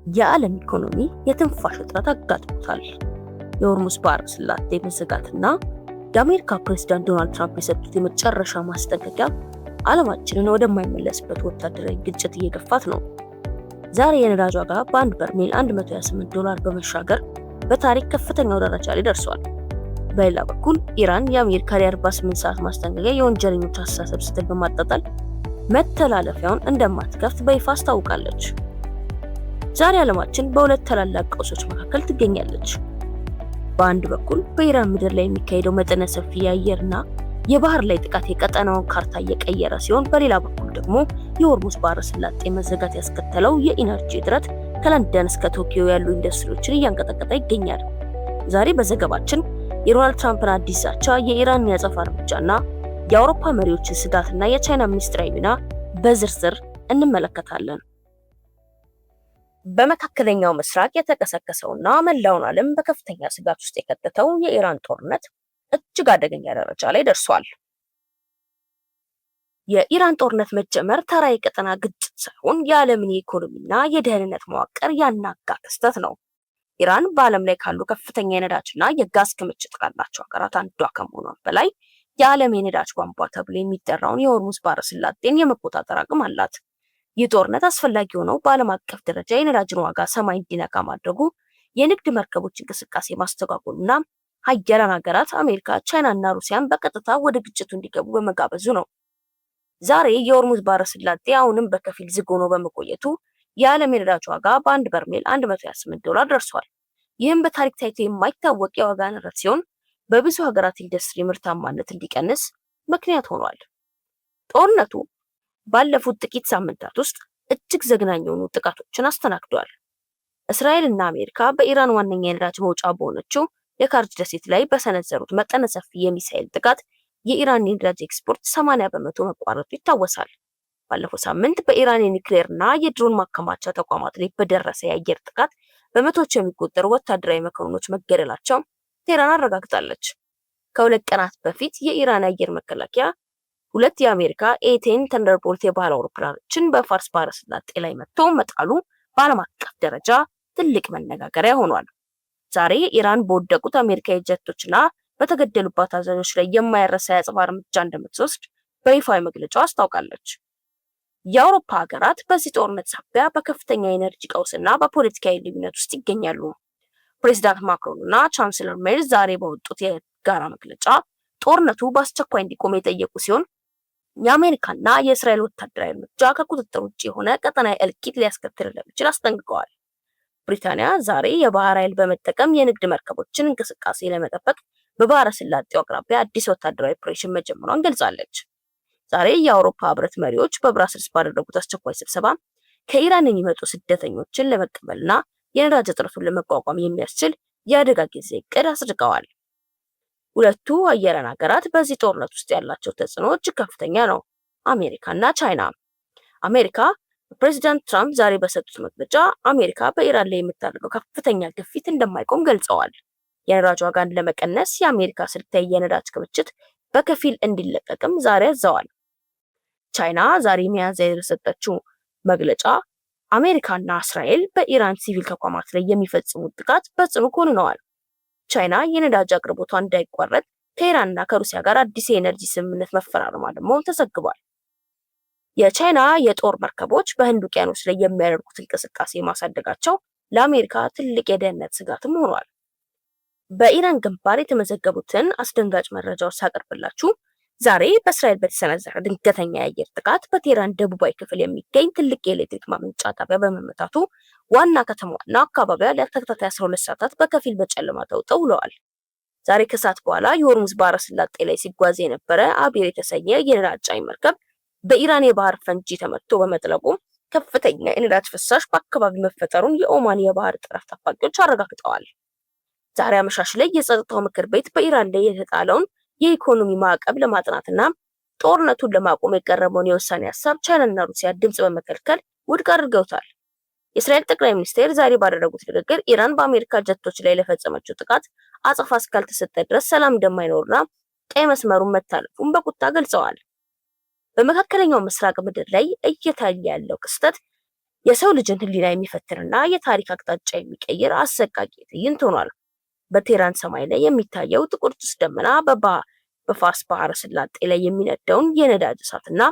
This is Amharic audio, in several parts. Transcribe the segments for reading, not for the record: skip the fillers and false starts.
የዓለም ኢኮኖሚ የትንፋሽ እጥረት አጋጥሞታል። የሆርሙዝ ባህረ ሰላጤ መዘጋትና የአሜሪካ ፕሬዝዳንት ዶናልድ ትራምፕ የሰጡት የመጨረሻ ማስጠንቀቂያ ዓለማችንን ወደማይመለስበት ወታደራዊ ግጭት እየገፋት ነው። ዛሬ የነዳጅ ዋጋ በአንድ በርሜል $128 በመሻገር በታሪክ ከፍተኛው ደረጃ ላይ ደርሷል። በሌላ በኩል ኢራን የአሜሪካ የ48 ሰዓት ማስጠንቀቂያ የወንጀለኞች አስተሳሰብ ስትል በማጣጣል መተላለፊያውን እንደማትከፍት በይፋ አስታውቃለች። ዛሬ ዓለማችን በሁለት ታላላቅ ቀውሶች መካከል ትገኛለች። በአንድ በኩል በኢራን ምድር ላይ የሚካሄደው መጠነ ሰፊ የአየርና የባህር ላይ ጥቃት የቀጠናውን ካርታ እየቀየረ ሲሆን፣ በሌላ በኩል ደግሞ የሆርሙዝ ባህረ ሰላጤ መዘጋት ያስከተለው የኢነርጂ እጥረት ከለንደን እስከ ቶኪዮ ያሉ ኢንዱስትሪዎችን እያንቀጠቀጠ ይገኛል። ዛሬ በዘገባችን የዶናልድ ትራምፕን አዲስ ዛቻ፣ የኢራን የአጸፋ እርምጃና የአውሮፓ መሪዎችን ስጋትና የቻይና ሚኒስትራዊ ሚና በዝርዝር እንመለከታለን። በመካከለኛው ምስራቅ የተቀሰቀሰውና መላውን ዓለም በከፍተኛ ስጋት ውስጥ የከተተው የኢራን ጦርነት እጅግ አደገኛ ደረጃ ላይ ደርሷል። የኢራን ጦርነት መጀመር ተራ የቀጠና ግጭት ሳይሆን የዓለምን የኢኮኖሚና የደህንነት መዋቅር ያናጋ ክስተት ነው። ኢራን በዓለም ላይ ካሉ ከፍተኛ የነዳጅና የጋዝ ክምችት ካላቸው ሀገራት አንዷ ከመሆኗም በላይ የዓለም የነዳጅ ቧንቧ ተብሎ የሚጠራውን የሆርሙዝ ባህረ ሰላጤን የመቆጣጠር አቅም አላት። ይህ ጦርነት አስፈላጊ ሆነው በዓለም አቀፍ ደረጃ የነዳጅን ዋጋ ሰማይ እንዲነካ ማድረጉ፣ የንግድ መርከቦች እንቅስቃሴ ማስተጓጎሉና ሀያላን ሀገራት አሜሪካ፣ ቻይና እና ሩሲያን በቀጥታ ወደ ግጭቱ እንዲገቡ በመጋበዙ ነው። ዛሬ የሆርሙዝ ባህረ ሰላጤ አሁንም በከፊል ዝግ ሆኖ በመቆየቱ የዓለም የነዳጅ ዋጋ በአንድ በርሜል $128 ደርሷል። ይህም በታሪክ ታይቶ የማይታወቅ የዋጋ ንረት ሲሆን በብዙ ሀገራት ኢንዱስትሪ ምርታማነት እንዲቀንስ ምክንያት ሆኗል። ጦርነቱ ባለፉት ጥቂት ሳምንታት ውስጥ እጅግ ዘግናኝ የሆኑ ጥቃቶችን አስተናግዷል። እስራኤል እና አሜሪካ በኢራን ዋነኛ የነዳጅ መውጫ በሆነችው የካርጅ ደሴት ላይ በሰነዘሩት መጠነ ሰፊ የሚሳኤል ጥቃት የኢራን የነዳጅ ኤክስፖርት 80% መቋረጡ ይታወሳል። ባለፈው ሳምንት በኢራን የኒውክሌርና የድሮን ማከማቻ ተቋማት ላይ በደረሰ የአየር ጥቃት በመቶዎች የሚቆጠሩ ወታደራዊ መኮንኖች መገደላቸው ቴህራን አረጋግጣለች። ከሁለት ቀናት በፊት የኢራን አየር መከላከያ ሁለት የአሜሪካ ኤ-10 ተንደርቦልት የባህር አውሮፕላኖችን በፋርስ ባህረ ሰላጤ ላይ መጥቶ መጣሉ በዓለም አቀፍ ደረጃ ትልቅ መነጋገሪያ ሆኗል። ዛሬ ኢራን በወደቁት አሜሪካዊ ጀቶችና በተገደሉባት አዛዦች ላይ የማይረሳ የአጸፋ እርምጃ እንደምትወስድ በይፋዊ መግለጫው አስታውቃለች። የአውሮፓ ሀገራት በዚህ ጦርነት ሳቢያ በከፍተኛ የኤነርጂ ቀውስና በፖለቲካዊ ልዩነት ውስጥ ይገኛሉ። ፕሬዚዳንት ማክሮን እና ቻንስለር ሜርዝ ዛሬ በወጡት የጋራ መግለጫ ጦርነቱ በአስቸኳይ እንዲቆም የጠየቁ ሲሆን የአሜሪካና የእስራኤል ወታደራዊ እርምጃ ከቁጥጥር ውጭ የሆነ ቀጠናዊ እልቂት ሊያስከትል እንደሚችል አስጠንቅቀዋል። ብሪታንያ ዛሬ የባህር ኃይል በመጠቀም የንግድ መርከቦችን እንቅስቃሴ ለመጠበቅ በባህረ ሰላጤው አቅራቢያ አዲስ ወታደራዊ ኦፕሬሽን መጀመሯን ገልጻለች። ዛሬ የአውሮፓ ህብረት መሪዎች በብራስልስ ባደረጉት አስቸኳይ ስብሰባ ከኢራን የሚመጡ ስደተኞችን ለመቀበልና የነዳጅ እጥረቱን ለመቋቋም የሚያስችል የአደጋ ጊዜ እቅድ አጽድቀዋል። ሁለቱ ሀያላን ሀገራት በዚህ ጦርነት ውስጥ ያላቸው ተጽዕኖ እጅግ ከፍተኛ ነው። አሜሪካና ቻይና። አሜሪካ ፕሬዚዳንት ትራምፕ ዛሬ በሰጡት መግለጫ አሜሪካ በኢራን ላይ የምታደርገው ከፍተኛ ግፊት እንደማይቆም ገልጸዋል። የነዳጅ ዋጋን ለመቀነስ የአሜሪካ ስልታዊ የነዳጅ ክምችት በከፊል እንዲለቀቅም ዛሬ አዘዋል። ቻይና ዛሬ ሚያዝያ የሰጠችው መግለጫ አሜሪካና እስራኤል በኢራን ሲቪል ተቋማት ላይ የሚፈጽሙት ጥቃት በጽኑ ኮንነዋል። ቻይና የነዳጅ አቅርቦቷ እንዳይቋረጥ ከኢራንና ከሩሲያ ጋር አዲስ የኤነርጂ ስምምነት መፈራረሟ ደግሞ ተዘግቧል። የቻይና የጦር መርከቦች በህንድ ውቅያኖስ ላይ የሚያደርጉት እንቅስቃሴ ማሳደጋቸው ለአሜሪካ ትልቅ የደህንነት ስጋትም ሆኗል። በኢራን ግንባር የተመዘገቡትን አስደንጋጭ መረጃዎች ሳቀርብላችሁ ዛሬ በእስራኤል በተሰነዘረ ድንገተኛ የአየር ጥቃት በቴህራን ደቡባዊ ክፍል የሚገኝ ትልቅ የኤሌክትሪክ ማመንጫ ጣቢያ በመመታቱ ዋና ከተማዋና አካባቢዋ ለተከታታይ 12 ሰዓታት በከፊል በጨለማ ተውጠው ውለዋል። ዛሬ ከሰዓት በኋላ የሆርሙዝ ባህረ ሰላጤ ላይ ሲጓዝ የነበረ አቢር የተሰኘ የነዳጅ ጫኝ መርከብ በኢራን የባህር ፈንጂ ተመቶ በመጥለቁ ከፍተኛ የነዳጅ ፍሳሽ በአካባቢ መፈጠሩን የኦማን የባህር ጠረፍ ጠባቂዎች አረጋግጠዋል። ዛሬ አመሻሽ ላይ የጸጥታው ምክር ቤት በኢራን ላይ የተጣለውን የኢኮኖሚ ማዕቀብ ለማጥናትና ጦርነቱን ለማቆም የቀረበውን የውሳኔ ሀሳብ ቻይናና ሩሲያ ድምጽ በመከልከል ውድቅ አድርገውታል። የእስራኤል ጠቅላይ ሚኒስትር ዛሬ ባደረጉት ንግግር ኢራን በአሜሪካ ጀቶች ላይ ለፈጸመችው ጥቃት አጸፋ እስካልተሰጠ ድረስ ሰላም እንደማይኖርና ቀይ መስመሩን መታለፉን በቁጣ ገልጸዋል። በመካከለኛው ምስራቅ ምድር ላይ እየታየ ያለው ክስተት የሰው ልጅን ህሊና የሚፈትንና የታሪክ አቅጣጫ የሚቀይር አሰቃቂ ትዕይንት ሆኗል። በቴህራን ሰማይ ላይ የሚታየው ጥቁር ጭስ ደመና በፋርስ ባህረ ሰላጤ ላይ የሚነደውን የነዳጅ እሳትና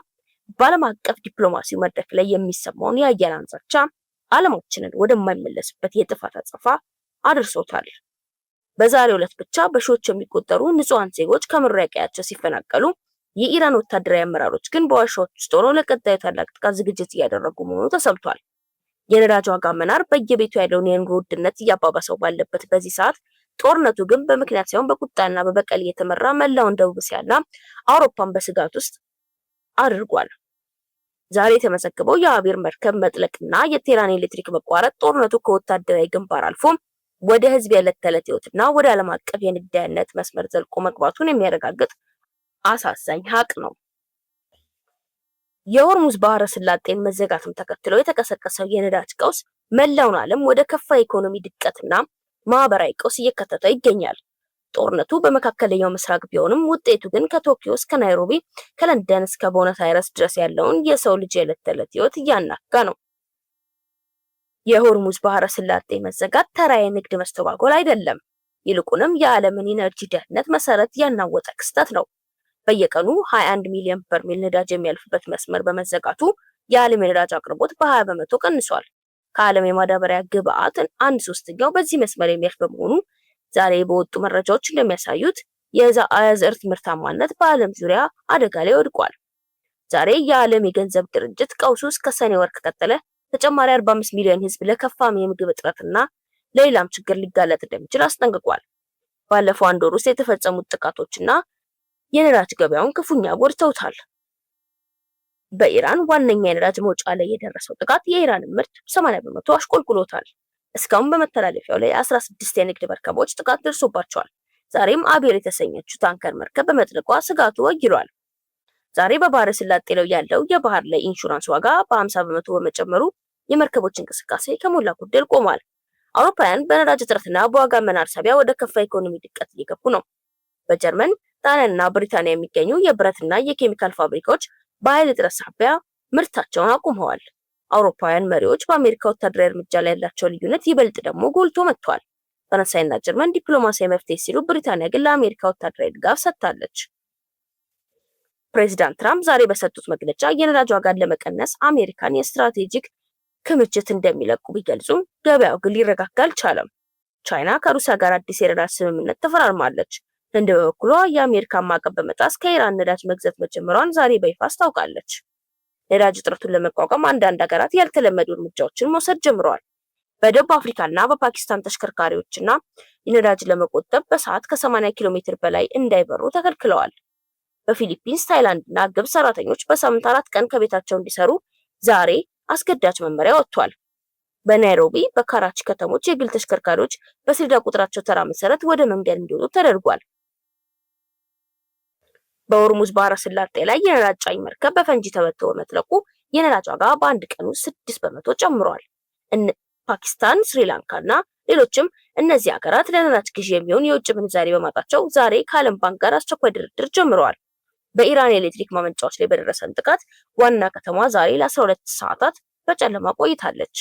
በዓለም አቀፍ ዲፕሎማሲው መድረክ ላይ የሚሰማውን የአያላን ዛቻ ዓለማችንን ወደማይመለስበት የጥፋት አጸፋ አድርሶታል። በዛሬው ዕለት ብቻ በሺዎች የሚቆጠሩ ንጹሃን ዜጎች ከመኖሪያ ቀያቸው ሲፈናቀሉ፣ የኢራን ወታደራዊ አመራሮች ግን በዋሻዎች ውስጥ ሆነው ለቀጣዩ ታላቅ ጥቃት ዝግጅት እያደረጉ መሆኑ ተሰምቷል። የነዳጅ ዋጋ መናር በየቤቱ ያለውን የኑሮ ውድነት እያባባሰው ባለበት በዚህ ሰዓት ጦርነቱ ግን በምክንያት ሳይሆን በቁጣና በበቀል እየተመራ መላውን ደቡብ እስያና አውሮፓን በስጋት ውስጥ አድርጓል። ዛሬ የተመዘገበው የአቢር መርከብ መጥለቅና የቴህራን ኤሌክትሪክ መቋረጥ ጦርነቱ ከወታደራዊ ግንባር አልፎ ወደ ህዝብ የዕለት ተዕለት ህይወትና ወደ ዓለም አቀፍ የንግድ ደህንነት መስመር ዘልቆ መግባቱን የሚያረጋግጥ አሳዛኝ ሀቅ ነው። የሆርሙዝ ባህረ ሰላጤን መዘጋትም ተከትሎ የተቀሰቀሰው የነዳጅ ቀውስ መላውን ዓለም ወደ ከፋ ኢኮኖሚ ድቀትና ማህበራዊ ቀውስ እየከተተው ይገኛል። ጦርነቱ በመካከለኛው ምስራቅ ቢሆንም ውጤቱ ግን ከቶኪዮ እስከ ናይሮቢ፣ ከለንደን እስከ ቦነስ አይረስ ድረስ ያለውን የሰው ልጅ የዕለት ተዕለት ህይወት እያናጋ ነው። የሆርሙዝ ባህረ ሰላጤ መዘጋት ተራ የንግድ መስተጓጎል አይደለም። ይልቁንም የዓለምን ኢነርጂ ደህንነት መሰረት ያናወጠ ክስተት ነው። በየቀኑ 21 ሚሊዮን በርሜል ነዳጅ የሚያልፍበት መስመር በመዘጋቱ የዓለም የነዳጅ አቅርቦት በ20 በመቶ ቀንሷል። ከዓለም የማዳበሪያ ግብአት 1/3 በዚህ መስመር የሚያልፍ በመሆኑ ዛሬ በወጡ መረጃዎች እንደሚያሳዩት የአዝዕርት ምርታማነት በዓለም ዙሪያ አደጋ ላይ ወድቋል። ዛሬ የዓለም የገንዘብ ድርጅት ቀውሱ እስከ ሰኔ ወር ከቀጠለ ተጨማሪ 45 ሚሊዮን ህዝብ ለከፋ የምግብ እጥረትና ለሌላም ችግር ሊጋለጥ እንደሚችል አስጠንቅቋል። ባለፈው አንድ ወር ውስጥ የተፈጸሙት ጥቃቶችና የነዳጅ ገበያውን ክፉኛ ጎድተውታል። በኢራን ዋነኛ የነዳጅ መውጫ ላይ የደረሰው ጥቃት የኢራንን ምርት 80 በመቶ አሽቆልቁሎታል። እስካሁን በመተላለፊያው ላይ 16 የንግድ መርከቦች ጥቃት ደርሶባቸዋል። ዛሬም አቢር የተሰኘችው ታንከር መርከብ በመጥለቋ ስጋቱ ወይሏል። ዛሬ በባህረ ሰላጤ ላይ ያለው የባህር ላይ ኢንሹራንስ ዋጋ በ50 በመቶ በመጨመሩ የመርከቦች እንቅስቃሴ ከሞላ ጎደል ቆሟል። አውሮፓውያን በነዳጅ እጥረትና በዋጋ መናር ሳቢያ ወደ ከፋ ኢኮኖሚ ድቀት እየገቡ ነው። በጀርመን፣ ጣሊያንና ብሪታንያ የሚገኙ የብረትና የኬሚካል ፋብሪካዎች በኃይል እጥረት ሳቢያ ምርታቸውን አቁመዋል። አውሮፓውያን መሪዎች በአሜሪካ ወታደራዊ እርምጃ ላይ ያላቸው ልዩነት ይበልጥ ደግሞ ጎልቶ መጥቷል። ፈረንሳይና ጀርመን ዲፕሎማሲያዊ መፍትሄ ሲሉ፣ ብሪታንያ ግን ለአሜሪካ ወታደራዊ ድጋፍ ሰጥታለች። ፕሬዚዳንት ትራምፕ ዛሬ በሰጡት መግለጫ የነዳጅ ዋጋን ለመቀነስ አሜሪካን የስትራቴጂክ ክምችት እንደሚለቁ ቢገልጹም ገበያው ግን ሊረጋጋ አልቻለም። ቻይና ከሩሲያ ጋር አዲስ የነዳጅ ስምምነት ተፈራርማለች። ህንድ በበኩሏ የአሜሪካን ማዕቀብ በመጣስ ከኢራን ነዳጅ መግዛት መጀመሯን ዛሬ በይፋ አስታውቃለች። ነዳጅ እጥረቱን ለመቋቋም አንዳንድ ሀገራት ያልተለመዱ እርምጃዎችን መውሰድ ጀምረዋል። በደቡብ አፍሪካና በፓኪስታን ተሽከርካሪዎችና የነዳጅ ለመቆጠብ በሰዓት ከ80 ኪሎ ሜትር በላይ እንዳይበሩ ተከልክለዋል። በፊሊፒንስ፣ ታይላንድና ግብጽ ሰራተኞች በሳምንት 4 ቀን ከቤታቸው እንዲሰሩ ዛሬ አስገዳጅ መመሪያ ወጥቷል። በናይሮቢ፣ በካራቺ ከተሞች የግል ተሽከርካሪዎች በሰሌዳ ቁጥራቸው ተራ መሰረት ወደ መንገድ እንዲወጡ ተደርጓል። በሆርሙዝ ባህረ ሰላጤ ላይ የነዳጅ ጫኝ መርከብ በፈንጂ ተመትቶ በመጥለቁ የነዳጅ ዋጋ በአንድ ቀን ውስጥ 6 በመቶ ጨምሯል። ፓኪስታን፣ ስሪላንካና ሌሎችም እነዚህ ሀገራት ለነዳጅ ግዢ የሚሆን የውጭ ምንዛሬ በማጣቸው ዛሬ ከዓለም ባንክ ጋር አስቸኳይ ድርድር ጀምረዋል። በኢራን የኤሌክትሪክ ማመንጫዎች ላይ በደረሰን ጥቃት ዋና ከተማ ዛሬ ለ12 ሰዓታት በጨለማ ቆይታለች።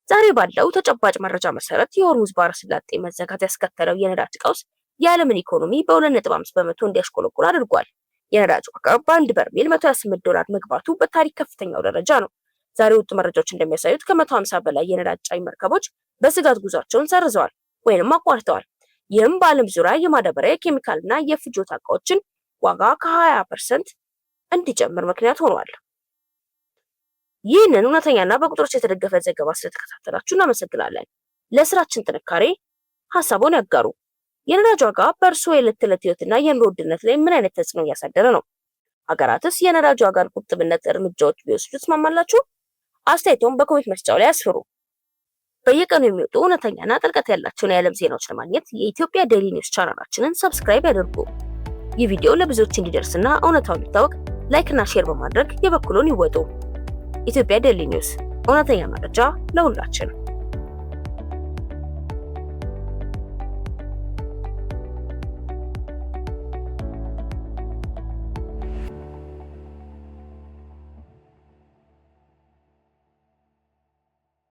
ዛሬ ባለው ተጨባጭ መረጃ መሰረት የሆርሙዝ ባህረ ሰላጤ መዘጋት ያስከተለው የነዳጅ ቀውስ የዓለምን ኢኮኖሚ በ2.5 በመቶ እንዲያሽቆለቁል አድርጓል። የነዳጅ ዋጋ በአንድ በርሜል $128 መግባቱ በታሪክ ከፍተኛው ደረጃ ነው። ዛሬ ወጡ መረጃዎች እንደሚያሳዩት ከ150 በላይ የነዳጅ ጫኝ መርከቦች በስጋት ጉዟቸውን ሰርዘዋል ወይንም አቋርጠዋል። ይህም በዓለም ዙሪያ የማዳበሪያ፣ የኬሚካልና የፍጆታ እቃዎችን ዋጋ ከ20% እንዲጨምር ምክንያት ሆኗል። ይህንን እውነተኛና በቁጥሮች የተደገፈ ዘገባ ስለተከታተላችሁ እናመሰግናለን። ለስራችን ጥንካሬ ሀሳቦን ያጋሩ። የነዳጅ ዋጋ በእርስዎ የዕለት ተዕለት ህይወትና የኑሮ ውድነት ላይ ምን አይነት ተጽዕኖ እያሳደረ ነው? ሀገራትስ የነዳጅ ዋጋን ቁጥብነት እርምጃዎች ቢወስዱ ትስማማላችሁ? አስተያየቶን በኮሜንት መስጫው ላይ ያስፍሩ። በየቀኑ የሚወጡ እውነተኛና ጥልቀት ያላቸውን የዓለም ዜናዎች ለማግኘት የኢትዮጵያ ዴይሊ ኒውስ ቻናላችንን ሰብስክራይብ ያድርጉ። ይህ ቪዲዮ ለብዙዎች እንዲደርስና እውነታው እንዲታወቅ ላይክና ሼር በማድረግ የበኩሉን ይወጡ። ኢትዮጵያ ዴይሊ ኒውስ፣ እውነተኛ መረጃ ለሁላችን።